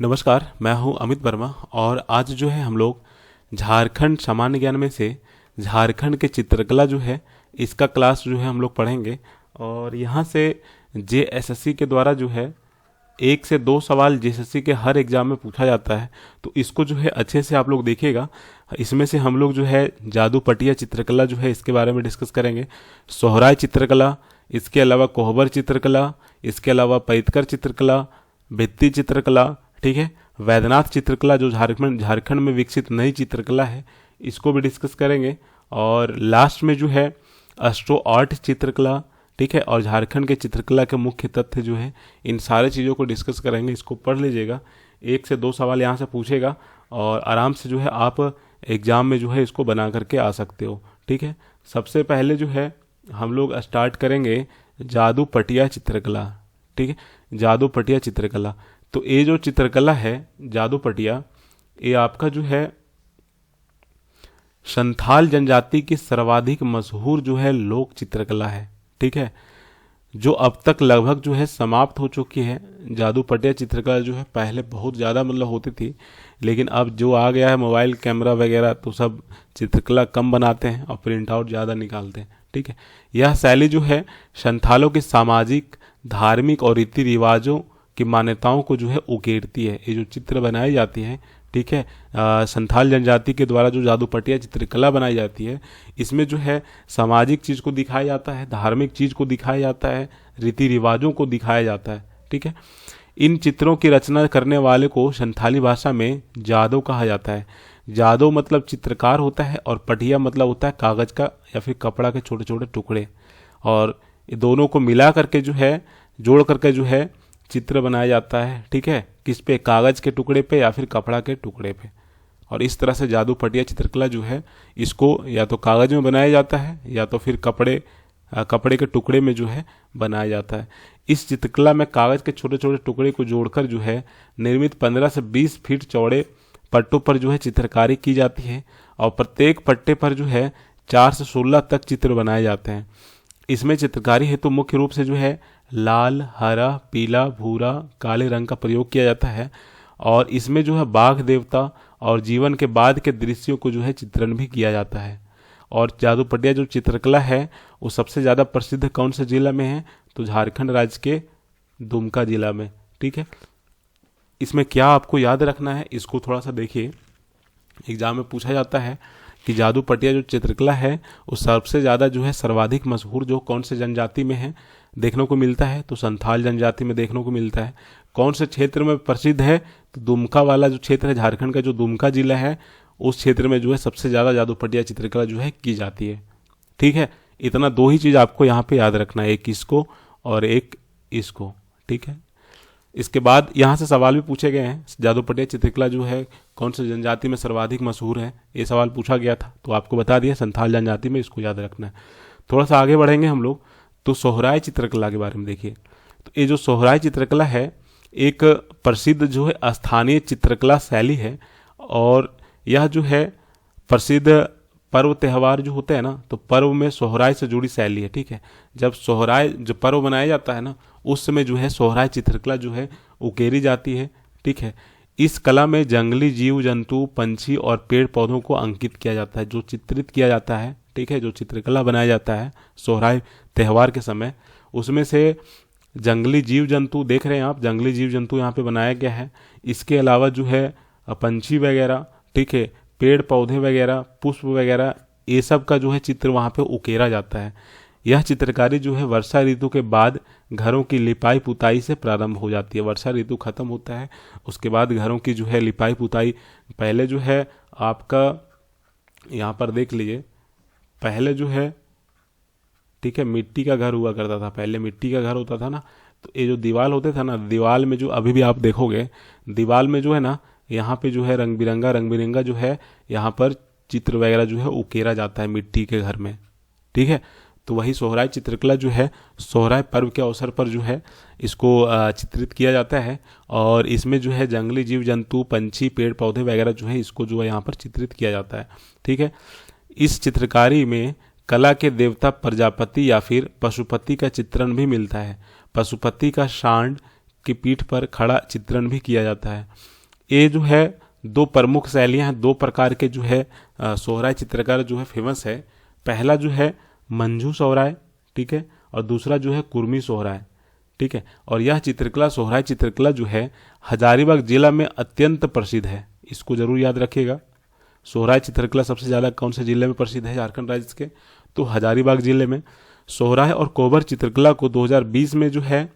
नमस्कार, मैं हूं अमित वर्मा और आज जो है हम लोग झारखंड सामान्य ज्ञान में से झारखंड के चित्रकला जो है इसका क्लास जो है हम लोग पढ़ेंगे। और यहाँ से जेएसएससी के द्वारा जो है 1 से 2 सवाल जेएसएससी के हर एग्जाम में पूछा जाता है, तो इसको जो है अच्छे से आप लोग देखिएगा। इसमें से हम लोग जो है जादू पटिया चित्रकला जो है इसके बारे में डिस्कस करेंगे, सोहराय चित्रकला, इसके अलावा कोहबर चित्रकला, इसके अलावा पैतकर चित्रकला, भित्ति चित्रकला, ठीक है, वैद्यनाथ चित्रकला जो झारखंड झारखंड में विकसित नई चित्रकला है, इसको भी डिस्कस करेंगे। और लास्ट में जो है अस्ट्रो आर्ट चित्रकला, ठीक है, और झारखंड के चित्रकला के मुख्य तथ्य जो है, इन सारे चीज़ों को डिस्कस करेंगे। इसको पढ़ लीजिएगा, 1 से 2 सवाल यहाँ से पूछेगा और आराम से जो है आप एग्जाम में जो है इसको बना करके आ सकते हो, ठीक है। सबसे पहले जो है हम लोग स्टार्ट करेंगे जादू पटिया चित्रकला, ठीक है, जादू पटिया चित्रकला। तो ये जो चित्रकला है जादू पटिया, ये आपका जो है संथाल जनजाति की सर्वाधिक मशहूर जो है लोक चित्रकला है, ठीक है, जो अब तक लगभग जो है समाप्त हो चुकी है। जादू पटिया चित्रकला जो है पहले बहुत ज़्यादा मतलब होती थी, लेकिन अब जो आ गया है मोबाइल कैमरा वगैरह, तो सब चित्रकला कम बनाते हैं और प्रिंट आउट ज़्यादा निकालते हैं, ठीक है। यह शैली जो है संथालों के सामाजिक, धार्मिक और रीति रिवाजों की मान्यताओं को जो है उकेरती है। ये जो चित्र बनाई जाती है, ठीक है, संथाल जनजाति के द्वारा जो जादू पटिया चित्रकला बनाई जाती है, इसमें जो है सामाजिक चीज़ को दिखाया जाता है, धार्मिक चीज़ को दिखाया जाता है, रीति रिवाजों को दिखाया जाता है, ठीक है। इन चित्रों की रचना करने वाले को संथाली भाषा में जादू कहा जाता है। जादू मतलब चित्रकार होता है और पटिया मतलब होता है कागज का या फिर कपड़ा के छोटे छोटे टुकड़े, और ये दोनों को मिला करके जो है जोड़ करके जो है चित्र बनाया जाता है, ठीक है, किस पे, कागज के टुकड़े पे या फिर कपड़ा के टुकड़े पे। और इस तरह से जादू पटिया चित्रकला जो है इसको या तो कागज में बनाया जाता है या तो फिर कपड़े के टुकड़े में जो है बनाया जाता है। इस चित्रकला में कागज के छोटे छोटे टुकड़े को जोड़कर जो है निर्मित 15 से 20 फीट चौड़े पट्टों पर जो है चित्रकारी की जाती है और प्रत्येक पट्टे पर जो है 4 से 16 तक चित्र बनाए जाते हैं। इसमें चित्रकारी हेतु मुख्य रूप से जो है लाल, हरा, पीला, भूरा, काले रंग का प्रयोग किया जाता है और इसमें जो है बाघ देवता और जीवन के बाद के दृश्यों को जो है चित्रण भी किया जाता है। और जादू पटिया जो चित्रकला है वो सबसे ज़्यादा प्रसिद्ध कौन से जिला में है, तो झारखंड राज्य के दुमका जिला में, ठीक है। इसमें क्या आपको याद रखना है, इसको थोड़ा सा देखिए, एग्जाम में पूछा जाता है कि जादू पटिया जो चित्रकला है वो सबसे ज़्यादा जो है सर्वाधिक मशहूर जो कौन से जनजाति में है देखने को मिलता है, तो संथाल जनजाति में देखने को मिलता है। कौन से क्षेत्र में प्रसिद्ध है, तो दुमका वाला जो क्षेत्र है, झारखंड का जो दुमका जिला है, उस क्षेत्र में जो है सबसे ज़्यादा जादू पटिया चित्रकला जो है की जाती है, ठीक है। इतना 2 ही चीज़ आपको यहाँ पे याद रखना है, एक इसको और एक इसको, ठीक है। इसके बाद यहाँ से सवाल भी पूछे गए हैं, जादू पटिया चित्रकला जो है कौन से जनजाति में सर्वाधिक मशहूर है, ये सवाल पूछा गया था, तो आपको बता दिया संथाल जनजाति में, इसको याद रखना है। थोड़ा सा आगे बढ़ेंगे हम लोग, तो सोहराय चित्रकला के बारे में देखिए। तो ये जो सोहराय चित्रकला है एक प्रसिद्ध जो है स्थानीय चित्रकला शैली है और यह जो है प्रसिद्ध पर्व त्यौहार जो होते हैं ना, तो पर्व में सोहराय से जुड़ी शैली है, ठीक है। जब सोहराय जो पर्व मनाया जाता है ना, उस समय जो है सोहराय चित्रकला जो है उकेरी जाती है, ठीक है। इस कला में जंगली जीव जंतु, पंछी और पेड़ पौधों को अंकित किया जाता है, जो चित्रित किया जाता है, ठीक है, जो चित्रकला बनाया जाता है सोहराय त्यौहार के समय, उसमें से जंगली जीव जंतु देख रहे हैं आप, जंगली जीव जंतु यहाँ पे बनाया गया है। इसके अलावा जो है पंछी वगैरह, ठीक है, पेड़ पौधे वगैरह, पुष्प वगैरह, ये सब का जो है चित्र वहाँ पे उकेरा जाता है। यह चित्रकारी जो है वर्षा ऋतु के बाद घरों की लिपाई पुताई से प्रारंभ हो जाती है। वर्षा ऋतु खत्म होता है, उसके बाद घरों की जो है लिपाई पुताई, पहले जो है आपका यहाँ पर देख लीजिए, पहले जो है, ठीक है, मिट्टी का घर हुआ करता था, पहले मिट्टी का घर होता था ना, तो ये जो दीवार होते था ना, दीवार में जो अभी भी आप देखोगे दीवार में जो है ना, यहाँ पे जो है रंग बिरंगा जो है यहाँ पर चित्र वगैरह जो है उकेरा जाता है मिट्टी के घर में, ठीक है। तो वही सोहराय चित्रकला जो है सोहराय पर्व के अवसर पर जो है इसको चित्रित किया जाता है और इसमें जो है जंगली जीव जंतु, पंछी, पेड़ पौधे वगैरह जो है इसको जो है यहाँ पर चित्रित किया जाता है, ठीक है। इस चित्रकारी में कला के देवता प्रजापति या फिर पशुपति का चित्रण भी मिलता है। पशुपति का सांड, की पीठ पर खड़ा चित्रण भी किया जाता है। ये जो है दो प्रमुख शैलियां हैं, दो प्रकार के जो है सोहराय चित्रकार जो है फेमस है। पहला जो है मंझू सोहराय, ठीक है, और दूसरा जो है कुर्मी सोहराय, ठीक है। और यह चित्रकला सोहराय चित्रकला जो है हजारीबाग जिला में अत्यंत प्रसिद्ध है, इसको जरूर याद रखिएगा। सोहराय चित्रकला सबसे ज़्यादा कौन से जिले में प्रसिद्ध है झारखंड राज्य के? तो हजारीबाग जिले में। सोहराय और कोहबर चित्रकला को 2020 में जो है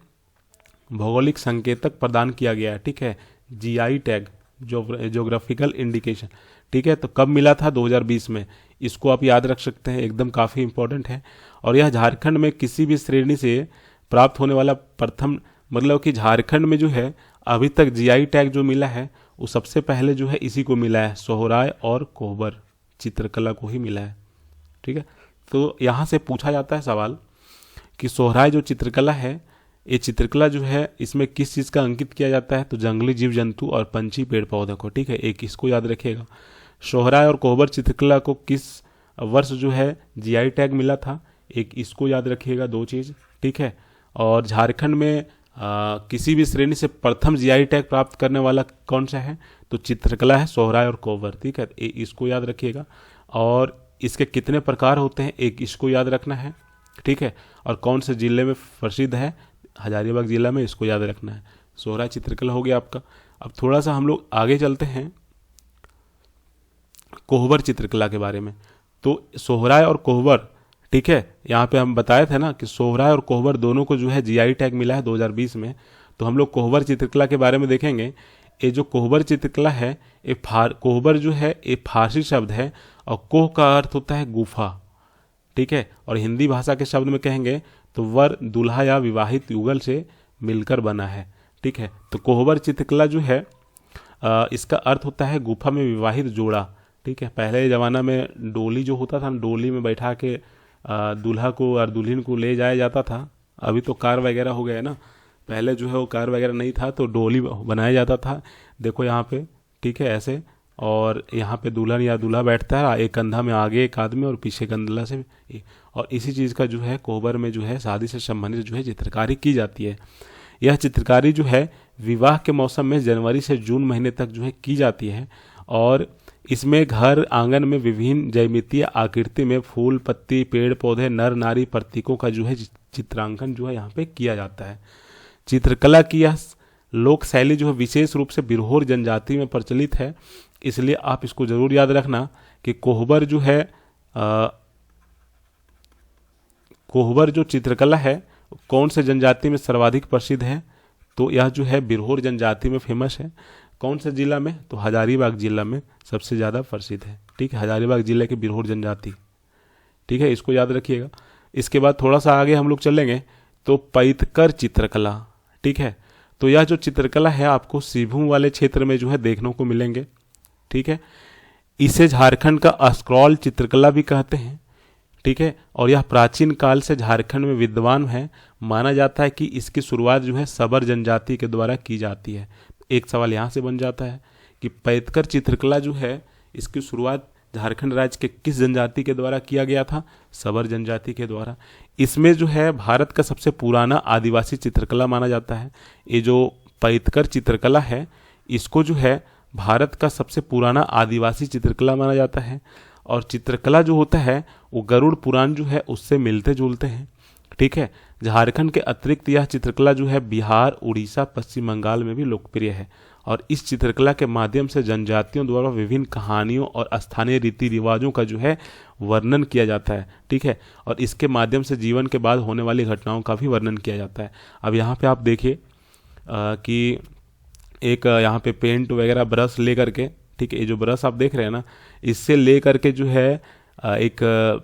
भौगोलिक संकेतक प्रदान किया गया है, ठीक है, जीआई टैग, ज्योग्राफिकल इंडिकेशन, ठीक है। तो कब मिला था? 2020 में। इसको आप याद रख सकते हैं, एकदम काफ़ी इंपॉर्टेंट है। और यह झारखंड में किसी भी श्रेणी से प्राप्त होने वाला प्रथम, मतलब कि झारखंड में जो है अभी तक जीआई टैग जो मिला है वो सबसे पहले जो है इसी को मिला है, सोहराय और कोहबर चित्रकला को ही मिला है, ठीक है। तो यहाँ से पूछा जाता है सवाल कि सोहराय जो चित्रकला है, ये चित्रकला जो है इसमें किस चीज़ का अंकित किया जाता है? तो जंगली जीव जंतु और पंछी पेड़ पौधों को, ठीक है। एक इसको याद रखिएगा। सोहराय और कोहबर चित्रकला को किस वर्ष जो है जीआई टैग मिला था? एक इसको याद रखिएगा, दो चीज़, ठीक है। और झारखंड में किसी भी श्रेणी से प्रथम जीआई टैग प्राप्त करने वाला कौन सा है? तो चित्रकला है सोहराय और कोहबर, ठीक है। इसको याद रखिएगा। और इसके कितने प्रकार होते हैं? एक इसको याद रखना है, ठीक है। और कौन से जिले में प्रसिद्ध है? हजारीबाग जिला में, इसको याद रखना है। सोहराय चित्रकला हो गया आपका। अब थोड़ा सा हम लोग आगे चलते हैं कोहबर चित्रकला के बारे में। तो सोहराय और कोहबर, ठीक है, यहाँ पे हम बताए थे ना कि सोहराय और कोहबर दोनों को जो है जीआई टैग मिला है 2020 में। तो हम लोग कोहबर चित्रकला के बारे में देखेंगे। ये जो कोहबर चित्रकला है, ये कोहबर जो है ये फारसी शब्द है और कोह का अर्थ होता है गुफा, ठीक है। और हिंदी भाषा के शब्द में कहेंगे तो वर, दूल्हा या विवाहित युगल से मिलकर बना है, ठीक है। तो कोहबर चित्रकला जो है इसका अर्थ होता है गुफा में विवाहित जोड़ा, ठीक है। पहले ज़माना में डोली जो होता था, डोली में बैठा के दूल्हा को और दुल्हन को ले जाया जाता था। अभी तो कार वगैरह हो गया ना, पहले जो है वो कार वगैरह नहीं था तो डोली बनाया जाता था। देखो यहाँ पे, ठीक है, ऐसे। और यहाँ पे दुल्हन या दूल्हा बैठता है, एक कंधा में आगे एक आदमी और पीछे कंधला से, और इसी चीज़ का जो है कोहबर में जो है शादी से संबंधित जो है चित्रकारी की जाती है। यह चित्रकारी जो है विवाह के मौसम में जनवरी से जून महीने तक जो है की जाती है। और इसमें घर आंगन में विभिन्न ज्यामितीय आकृति में फूल, पत्ती, पेड़ पौधे, नर नारी प्रतीकों का जो है चित्रांकन जो है यहाँ पे किया जाता है। चित्रकला की यह लोक शैली जो है विशेष रूप से बिरहोर जनजाति में प्रचलित है, इसलिए आप इसको जरूर याद रखना कि कोहबर जो है कोहबर जो चित्रकला है कौन से जनजाति में सर्वाधिक प्रसिद्ध है? तो यह जो है बिरहोर जनजाति में फेमस है। कौन से जिला में? तो हजारीबाग जिला में सबसे ज़्यादा प्रसिद्ध है, ठीक है। हजारीबाग जिले के बिरहोर जनजाति, ठीक है, इसको याद रखिएगा। इसके बाद थोड़ा सा आगे हम लोग चलेंगे तो पैतकर चित्रकला, ठीक है। तो यह जो चित्रकला है आपको सिभूम वाले क्षेत्र में जो है देखने को मिलेंगे, ठीक है। इसे झारखंड का स्क्रॉल चित्रकला भी कहते हैं, ठीक है। और यह प्राचीन काल से झारखंड में विद्वान है। माना जाता है कि इसकी शुरुआत जो है सबर जनजाति के द्वारा की जाती है। एक सवाल यहाँ से बन जाता है कि पैतकर चित्रकला जो है इसकी शुरुआत झारखंड राज्य के किस जनजाति के द्वारा किया गया था? सबर जनजाति के द्वारा। इसमें जो है भारत का सबसे पुराना आदिवासी चित्रकला माना जाता है। ये जो पैतकर चित्रकला है इसको जो है भारत का सबसे पुराना आदिवासी चित्रकला माना जाता है। और चित्रकला जो होता है वो गरुड़ पुराण जो है उससे मिलते जुलते हैं, ठीक है। झारखंड के अतिरिक्त यह चित्रकला जो है बिहार, उड़ीसा, पश्चिम बंगाल में भी लोकप्रिय है। और इस चित्रकला के माध्यम से जनजातियों द्वारा विभिन्न कहानियों और स्थानीय रीति रिवाजों का जो है वर्णन किया जाता है, ठीक है। और इसके माध्यम से जीवन के बाद होने वाली घटनाओं का भी वर्णन किया जाता है। अब यहाँ पे आप देखिए कि एक यहाँ पे पेंट वगैरह ब्रश ले करके, ठीक है, ये जो ब्रश आप देख रहे हैं ना, इससे ले करके जो है एक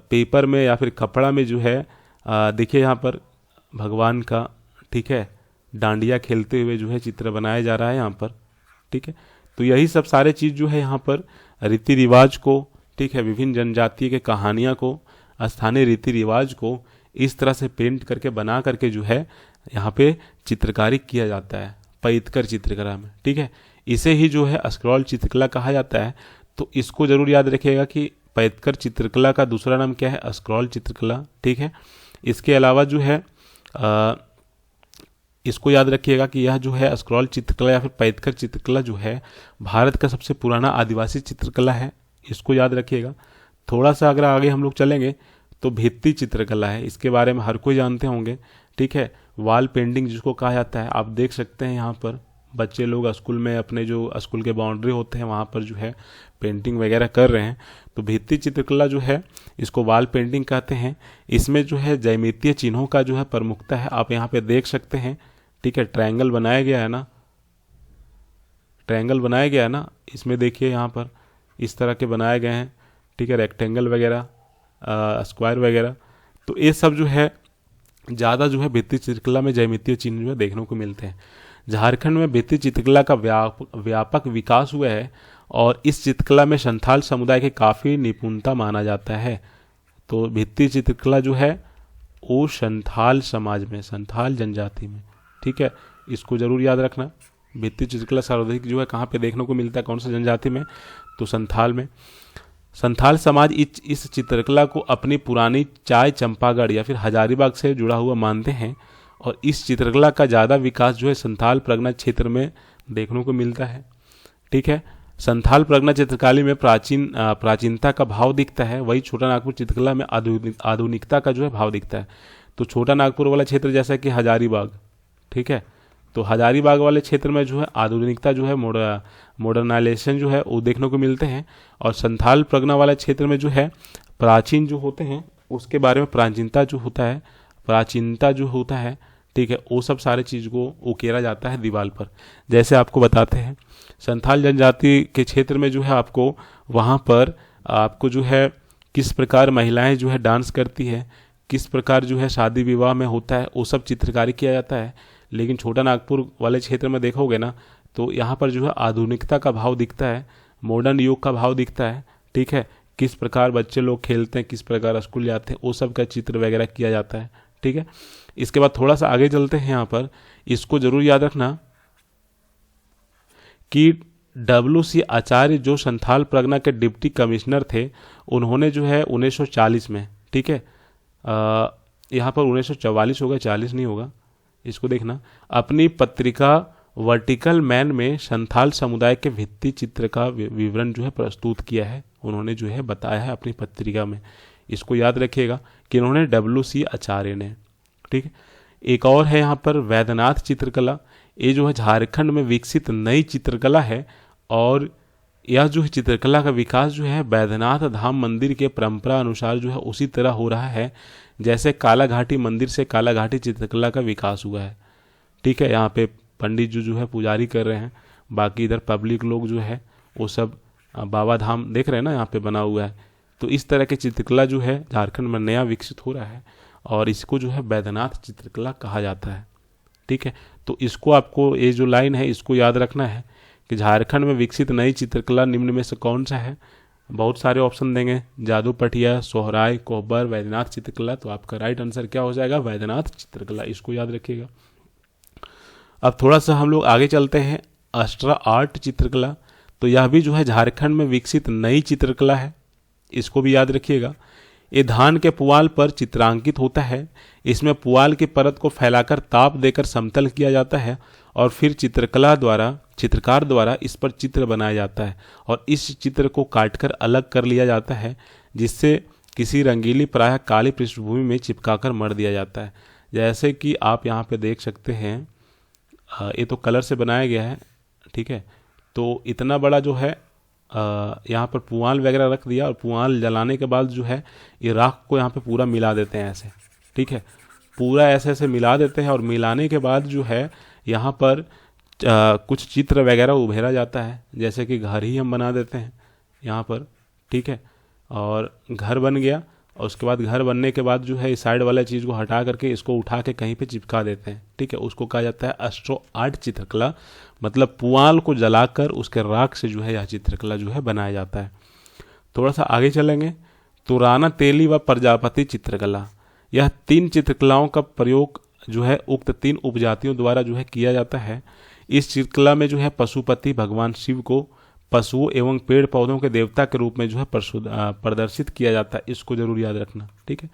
पेपर में या फिर कपड़ा में जो है देखिए यहाँ पर भगवान का, ठीक है, डांडिया खेलते हुए जो है चित्र बनाया जा रहा है यहाँ पर, ठीक है। तो यही सब सारे चीज़ जो है यहाँ पर रीति रिवाज को, ठीक है, विभिन्न जनजाति के कहानियाँ को, स्थानीय रीति रिवाज को इस तरह से पेंट करके बना करके जो है यहाँ पे चित्रकारी किया जाता है पैतकर चित्रकला में, ठीक है। इसे ही जो है स्क्रॉल चित्रकला कहा जाता है। तो इसको जरूर याद रखिएगा कि पैतकर चित्रकला का दूसरा नाम क्या है? स्क्रॉल चित्रकला, ठीक है। इसके अलावा जो है इसको याद रखिएगा कि यह जो है स्क्रॉल चित्रकला या फिर पैदकर चित्रकला जो है भारत का सबसे पुराना आदिवासी चित्रकला है, इसको याद रखिएगा। थोड़ा सा अगर आगे हम लोग चलेंगे तो भित्ति चित्रकला है, इसके बारे में हर कोई जानते होंगे, ठीक है। वॉल पेंटिंग जिसको कहा जाता है, आप देख सकते हैं यहाँ पर बच्चे लोग स्कूल में अपने जो स्कूल के बाउंड्री होते हैं वहाँ पर जो है पेंटिंग वगैरह कर रहे हैं। तो भित्ति चित्रकला जो है इसको वॉल पेंटिंग कहते हैं। इसमें जो है ज्यामितीय चिन्हों का जो है प्रमुखता है, आप यहाँ पे देख सकते हैं, ठीक है। ट्रायंगल बनाया गया है ना, ट्रायंगल बनाया गया है ना, इसमें देखिए यहाँ पर इस तरह के बनाए गए हैं, ठीक है। रेक्टेंगल वगैरह, स्क्वायर वगैरह, तो ये सब जो है ज़्यादा जो है भित्ति चित्रकला में ज्यामितीय चिन्ह जो है देखने को मिलते हैं। झारखंड में भित्ति चित्रकला का व्यापक विकास हुआ है और इस चित्रकला में संथाल समुदाय की काफ़ी निपुणता माना जाता है। तो भित्ति चित्रकला जो है वो संथाल समाज में, संथाल जनजाति में, ठीक है, इसको जरूर याद रखना। भित्ति चित्रकला सर्वाधिक जो है कहाँ पे देखने को मिलता है, कौन सी जनजाति में, तो संथाल में। संथाल समाज इस चित्रकला को अपनी पुरानी चाय चंपागढ़ या फिर हजारीबाग से जुड़ा हुआ मानते हैं और इस चित्रकला का ज़्यादा विकास जो है संथाल परगना क्षेत्र में देखने को मिलता है, ठीक है। संथाल परगना चित्रकला में प्राचीनता का भाव दिखता है, वही छोटा नागपुर चित्रकला में आधुनिकता का जो है भाव दिखता है। तो छोटा नागपुर वाला क्षेत्र जैसा कि हजारीबाग, ठीक है, तो हजारीबाग वाले क्षेत्र में जो है आधुनिकता जो है मॉडर्नाइजेशन जो है वो देखने को मिलते हैं और संथाल परगना वाले क्षेत्र में जो है प्राचीन जो होते हैं उसके बारे में प्राचीनता जो होता है, ठीक है, वो सब सारे चीज़ को उकेरा जाता है दीवार पर। जैसे आपको बताते हैं संथाल जनजाति के क्षेत्र में जो है आपको वहाँ पर आपको जो है किस प्रकार महिलाएं जो है डांस करती है, किस प्रकार जो है शादी विवाह में होता है, वो सब चित्रकारी किया जाता है। लेकिन छोटा नागपुर वाले क्षेत्र में देखोगे ना तो यहाँ पर जो है आधुनिकता का भाव दिखता है, मॉडर्न युग का भाव दिखता है, ठीक है। किस प्रकार बच्चे लोग खेलते हैं, किस प्रकार स्कूल जाते हैं, वो सब का चित्र वगैरह किया जाता है, ठीक है। इसके बाद थोड़ा सा आगे चलते हैं, यहाँ पर इसको जरूर याद रखना कि WC आचार्य जो संथाल परगना के डिप्टी कमिश्नर थे, उन्होंने जो है 1940 में, ठीक है, यहाँ पर 1944 होगा, 40 नहीं होगा, इसको देखना, अपनी पत्रिका वर्टिकल मैन में संथाल समुदाय के भित्ति चित्र का विवरण जो है प्रस्तुत किया है, उन्होंने जो है बताया है अपनी पत्रिका में। इसको याद रखिएगा कि उन्होंने WC आचार्य ने, ठीक है। एक और है यहाँ पर वैद्यनाथ चित्रकला, ये जो है झारखंड में विकसित नई चित्रकला है और यह जो है चित्रकला का विकास जो है वैद्यनाथ धाम मंदिर के परंपरा अनुसार जो है उसी तरह हो रहा है जैसे कालाघाटी मंदिर से कालाघाटी चित्रकला का विकास हुआ है, ठीक है। यहाँ पे पंडित जी जो है पुजारी कर रहे हैं, बाकी इधर पब्लिक लोग जो है वो सब बाबा धाम देख रहे हैं ना, यहाँ पे बना हुआ है। तो इस तरह की चित्रकला जो है झारखंड में नया विकसित हो रहा है और इसको जो है वैद्यनाथ चित्रकला कहा जाता है, ठीक है। तो इसको आपको ये जो लाइन है इसको याद रखना है कि झारखंड में विकसित नई चित्रकला निम्न में से कौन सा है। बहुत सारे ऑप्शन देंगे, जादू पटिया, सोहराय, कोहबर, वैद्यनाथ चित्रकला, तो आपका राइट आंसर क्या हो जाएगा, वैद्यनाथ चित्रकला, इसको याद रखिएगा। अब थोड़ा सा हम लोग आगे चलते हैं, अस्ट्रा आर्ट चित्रकला, तो यह भी जो है झारखंड में विकसित नई चित्रकला है, इसको भी याद रखिएगा। ये धान के पुआल पर चित्रांकित होता है, इसमें पुआल की परत को फैलाकर ताप देकर समतल किया जाता है और फिर चित्रकार द्वारा इस पर चित्र बनाया जाता है और इस चित्र को काटकर अलग कर लिया जाता है जिससे किसी रंगीली प्रायः काली पृष्ठभूमि में चिपकाकर मढ़ दिया जाता है। जैसे कि आप यहाँ पे देख सकते हैं, ये तो कलर से बनाया गया है, ठीक है। तो इतना बड़ा जो है यहाँ पर पुआल वगैरह रख दिया और पुआल जलाने के बाद जो है ये राख को यहाँ पे पूरा मिला देते हैं ऐसे, ठीक है, पूरा ऐसे ऐसे मिला देते हैं और मिलाने के बाद जो है यहाँ पर कुछ चित्र वगैरह उभेरा जाता है, जैसे कि घर ही हम बना देते हैं यहाँ पर, ठीक है। और घर बन गया और उसके बाद घर बनने के बाद जो है इस साइड वाला चीज़ को हटा करके इसको उठा के कहीं पे चिपका देते हैं, ठीक है। उसको कहा जाता है अस्ट्रो आर्ट चित्रकला, मतलब पुआल को जलाकर उसके राख से जो है यह चित्रकला जो है बनाया जाता है। थोड़ा सा आगे चलेंगे तो राना तेली व प्रजापति चित्रकला, यह 3 चित्रकलाओं का प्रयोग जो है उक्त 3 उपजातियों द्वारा जो है किया जाता है। इस चित्रकला में जो है पशुपति भगवान शिव को पशुओं एवं पेड़ पौधों के देवता के रूप में जो है प्रदर्शित किया जाता है, इसको जरूर याद रखना। ठीक है।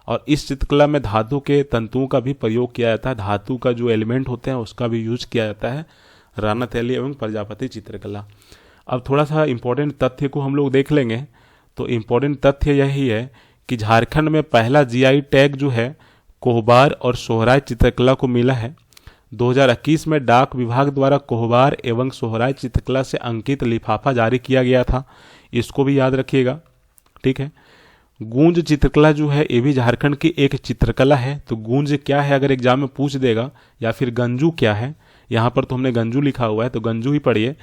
और इस चित्रकला में धातु के तंतुओं का भी प्रयोग किया जाता है, धातु का जो एलिमेंट होते हैं उसका भी यूज किया जाता है राणा थैली एवं प्रजापति चित्रकला। अब थोड़ा सा इंपॉर्टेंट तथ्य को हम लोग देख लेंगे। तो इम्पोर्टेंट तथ्य यही है कि झारखंड में पहला जीआई टैग जो है कोहबार और सोहराय चित्रकला को मिला है। 2021 में डाक विभाग द्वारा कोहबार एवं सोहराय चित्रकला से अंकित लिफाफा जारी किया गया था, इसको भी याद रखिएगा। ठीक है। गूंज चित्रकला जो है ये भी झारखंड की एक चित्रकला है। तो गूंज क्या है अगर एग्जाम में पूछ देगा, या फिर गंजू क्या है, यहाँ पर तो हमने गंजू लिखा हुआ है तो गंजू ही पढ़िए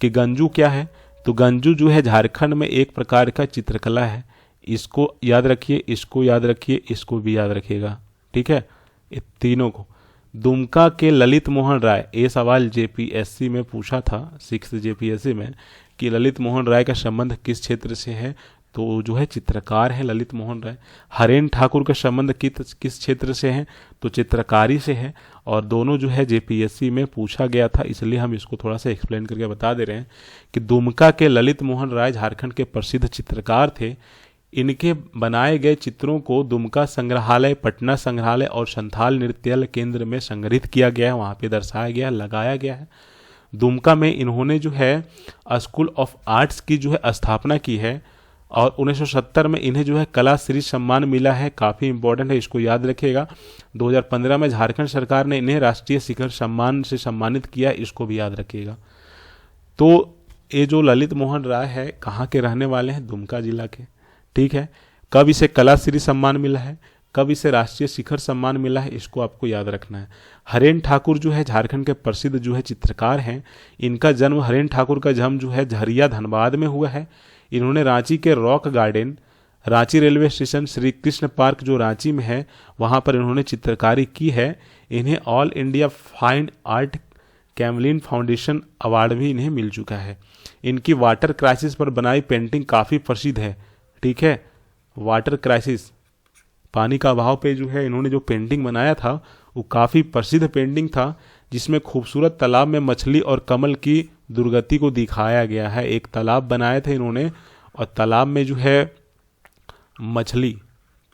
कि गंजू क्या है। तो गंजू जो है झारखंड में एक प्रकार का चित्रकला है, इसको याद रखिए, इसको याद रखिए, इसको भी याद रखिएगा। ठीक है, ये तीनों को। दुमका के ललित मोहन राय, ये सवाल जेपीएससी में पूछा था, 6 जेपीएससी में, कि ललित मोहन राय का संबंध किस क्षेत्र से है, तो जो है चित्रकार है ललित मोहन राय। हरेन ठाकुर का संबंध किस क्षेत्र से है, तो चित्रकारी से है। और दोनों जो है जेपीएससी में पूछा गया था, इसलिए हम इसको थोड़ा सा एक्सप्लेन करके बता दे रहे हैं कि दुमका के ललित मोहन राय झारखंड के प्रसिद्ध चित्रकार थे। इनके बनाए गए चित्रों को दुमका संग्रहालय, पटना संग्रहालय और संथाल नृत्यालय केंद्र में संग्रहित किया गया है, वहाँ पे दर्शाया गया, लगाया गया है। दुमका में इन्होंने जो है स्कूल ऑफ आर्ट्स की जो है स्थापना की है और 1970 में इन्हें जो है कला श्री सम्मान मिला है, काफ़ी इंपॉर्टेंट है, इसको याद रखिएगा। 2015 में झारखंड सरकार ने इन्हें राष्ट्रीय शिखर सम्मान से सम्मानित किया, इसको भी याद रखिएगा। तो ये जो ललित मोहन राय है कहाँ के रहने वाले हैं, दुमका जिला के। ठीक है। कब इसे कला श्री सम्मान मिला है, कब इसे राष्ट्रीय शिखर सम्मान मिला है, इसको आपको याद रखना है। हरेन ठाकुर जो है झारखंड के प्रसिद्ध जो है चित्रकार हैं। इनका जन्म, हरेन ठाकुर का जन्म जो है झरिया धनबाद में हुआ है। इन्होंने रांची के rock garden, Ranchi railway station, Shri Krishna park जो रांची में है, वहाँ पर इन्होंने चित्रकारी की है। इन्हें all India fine art Camlin foundation award भी इन्हें मिल चुका है। इनकी वाटर क्राइसिस पर बनाई पेंटिंग काफ़ी प्रसिद्ध है। ठीक है, वाटर क्राइसिस, पानी का अभाव पे जो है इन्होंने जो पेंटिंग बनाया था वो काफ़ी प्रसिद्ध पेंटिंग था, जिसमें खूबसूरत तालाब में मछली और कमल की दुर्गति को दिखाया गया है। एक तालाब बनाए थे इन्होंने और तालाब में जो है मछली,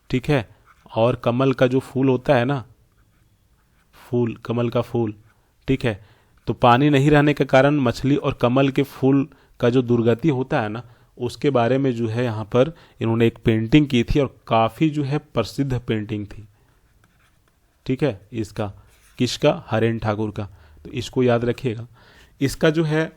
ठीक है, और कमल का जो फूल होता है ना, फूल, कमल का फूल, ठीक है, तो पानी नहीं रहने के कारण मछली और कमल के फूल का जो दुर्गति होता है ना, उसके बारे में जो है यहाँ पर इन्होंने एक पेंटिंग की थी और काफ़ी जो है प्रसिद्ध पेंटिंग थी। ठीक है, इसका किसका, हरेन ठाकुर का। तो इसको याद रखिएगा। इसका जो है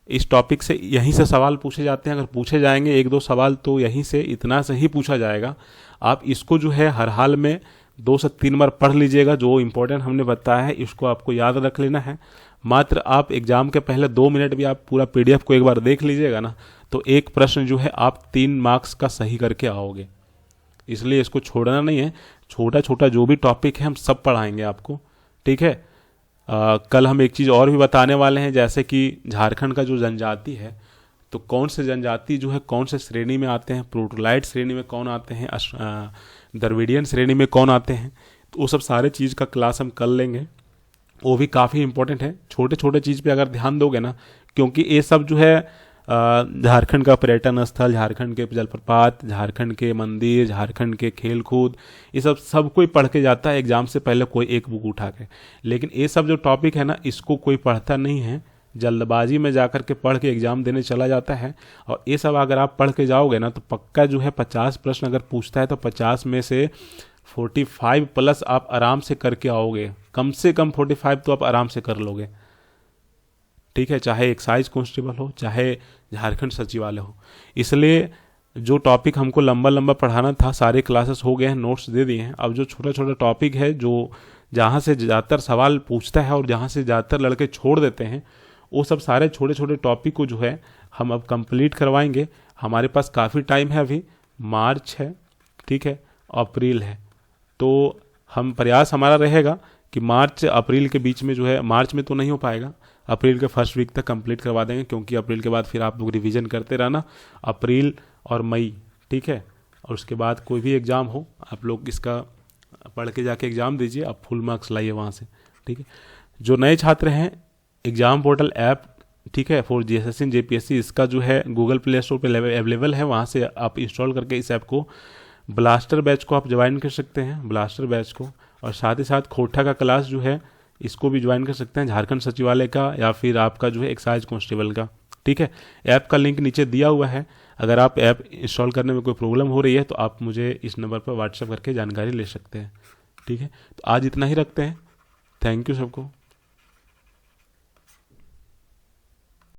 इस टॉपिक से यहीं से सवाल पूछे जाते हैं, अगर पूछे जाएंगे 1-2 सवाल तो यहीं से इतना से ही पूछा जाएगा। आप इसको जो है हर हाल में 2 से 3 बार पढ़ लीजिएगा, जो इम्पोर्टेंट हमने बताया है इसको आपको याद रख लेना है। मात्र आप एग्जाम के पहले 2 मिनट भी आप पूरा पीडीएफ को एक बार देख लीजिएगा ना, तो एक प्रश्न जो है आप 3 मार्क्स का सही करके आओगे, इसलिए इसको छोड़ना नहीं है। छोटा छोटा जो भी टॉपिक है हम सब पढ़ाएंगे आपको। ठीक है। कल हम एक चीज़ और भी बताने वाले हैं, जैसे कि झारखंड का जो जनजाति है, तो कौन से जनजाति जो है कौन से श्रेणी में आते हैं, प्रोटोलाइट श्रेणी में कौन आते हैं, द्रविडियन श्रेणी में कौन आते हैं, तो वो सब सारे चीज़ का क्लास हम कर लेंगे। वो भी काफ़ी इंपॉर्टेंट है। छोटे छोटे चीज़ पे अगर ध्यान दोगे ना, क्योंकि ये सब जो है झारखंड का पर्यटन स्थल, झारखंड के जलप्रपात, झारखंड के मंदिर, झारखंड के खेल कूद, ये सब कोई पढ़ के जाता है एग्जाम से पहले कोई एक बुक उठा के, लेकिन ये सब जो टॉपिक है ना, इसको कोई पढ़ता नहीं है, जल्दबाजी में जाकर के पढ़ के एग्जाम देने चला जाता है। और ये सब अगर आप पढ़ के जाओगे ना, तो पक्का जो है 50 प्रश्न अगर पूछता है तो 50 में से 45 प्लस आप आराम से करके आओगे, कम से कम 45 तो आप आराम से कर लोगे। ठीक है, चाहे एक्साइज कांस्टेबल हो, चाहे झारखंड सचिवालय हो। इसलिए जो टॉपिक हमको लंबा लंबा पढ़ाना था, सारे क्लासेस हो गए हैं, नोट्स दे दिए हैं। अब जो छोटा छोटा टॉपिक है, जो जहाँ से ज़्यादातर सवाल पूछता है और जहाँ से ज़्यादातर लड़के छोड़ देते हैं, वो सब सारे छोटे छोटे टॉपिक को जो है हम अब कंप्लीट करवाएंगे। हमारे पास काफ़ी टाइम है, अभी मार्च है, ठीक है, अप्रैल है, तो हम प्रयास हमारा रहेगा कि मार्च अप्रैल के बीच में जो है, मार्च में तो नहीं हो पाएगा, अप्रैल के फर्स्ट वीक तक कंप्लीट करवा देंगे, क्योंकि अप्रैल के बाद फिर आप लोग रिवीजन करते रहना, अप्रैल और मई, ठीक है। और उसके बाद कोई भी एग्ज़ाम हो, आप लोग इसका पढ़ के जाके एग्ज़ाम दीजिए, आप फुल मार्क्स लाइए वहाँ से। ठीक है। जो नए छात्र हैं, एग्ज़ाम पोर्टल ऐप ठीक है, फॉर जीएसएससी एंड जेपीएससी। इसका जो है गूगल प्ले स्टोर पे अवेलेबल है, वहाँ से आप इंस्टॉल करके इस ऐप को, ब्लास्टर बैच को आप ज्वाइन कर सकते हैं, ब्लास्टर बैच को। और साथ ही साथ खोटा का क्लास जो है इसको भी ज्वाइन कर सकते हैं, झारखंड सचिवालय का या फिर आपका जो है एक्साइज कांस्टेबल का। ठीक है, ऐप का लिंक नीचे दिया हुआ है। अगर आप ऐप इंस्टॉल करने में कोई प्रॉब्लम हो रही है तो आप मुझे इस नंबर पर व्हाट्सएप करके जानकारी ले सकते हैं। ठीक है, तो आज इतना ही रखते हैं। थैंक यू सबको।